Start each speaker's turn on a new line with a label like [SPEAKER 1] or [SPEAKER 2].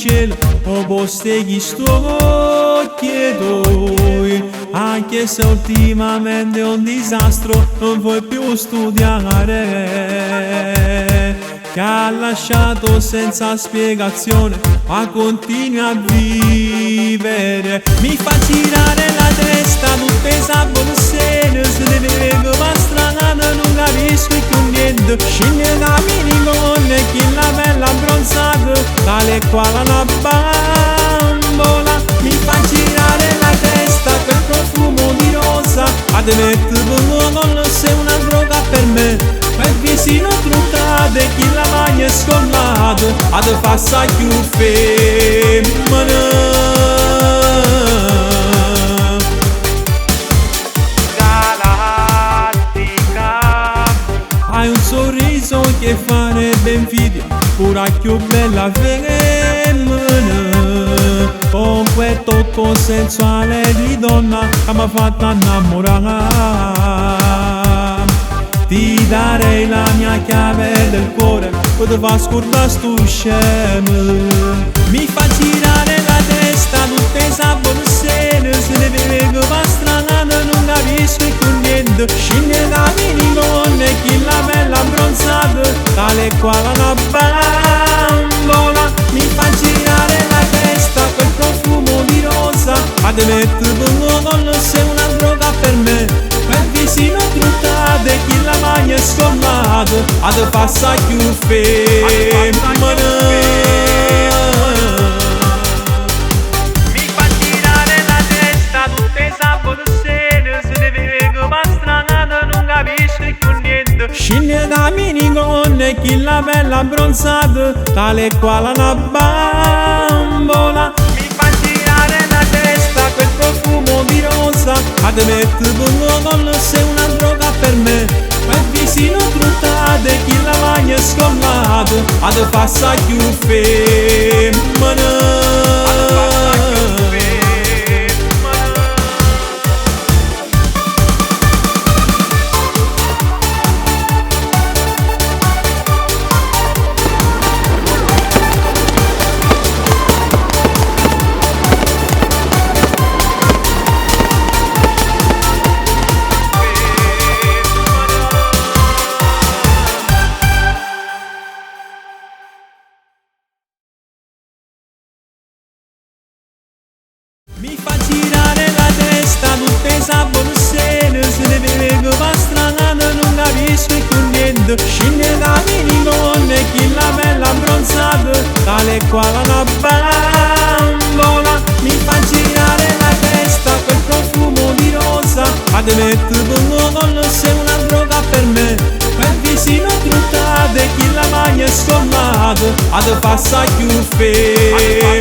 [SPEAKER 1] cielo, o posteghi sto chiedo, anche se ultimamente è un disastro, non vuoi più studiare, che ha lasciato senza spiegazione, ma continui a vivere. Mi fa girare la testa, tutte sabone sere, se ne vedo ma strana, non capisco più niente. Scende da minigonne, chi la bella abbronzata, tale quale una bambola. Mi fa girare la testa, quel profumo di rosa, a te mettere con sei una droga per me. Quel visino truccato e chi la maglia è scollato, a te fa sa più femmina. Hai un sorriso che farebbe invidia pure più bella femmina, con quel tocco sensuale di donna che mi ha fatto innamorare. Ti darei la mia chiave del cuore, poi ti fa scordare sto scemo. Mi fa girare la testa, tutte sabone sere, se ne vedo ma strana, non capisco più niente. Scende da minigonne, chi la bella abbronzata, tale quale una bambola. Mi fa girare la testa, quel profumo di rosa, a te mettere con sei una droga per me. Quel visino truccato e chi la maglia è scollato, a te passa più femmina. Mi fa girare la testa, tutte sabone sere, se ne vedo ma strana, non capisco più niente. Scende da minigonne, chi la bella abbronzata, tale quale una bambola. Mi fa girare la testa, quel profumo di rosa, a te mettere con sei una droga per me. Quel visino truccato e chi la maglia è scollato, a te passa più femmina. Mi fa girare la testa, tutte sabone sere, se ne vedo ma strana, non capisco più niente. Scende da minigonne, chi la bella abbronzata, tale quale una bambola. Mi fa girare la testa, quel profumo di rosa, a te mettere con sei una droga per me. Quel visino truccato e chi la maglia è scollato, a te passa più femmina.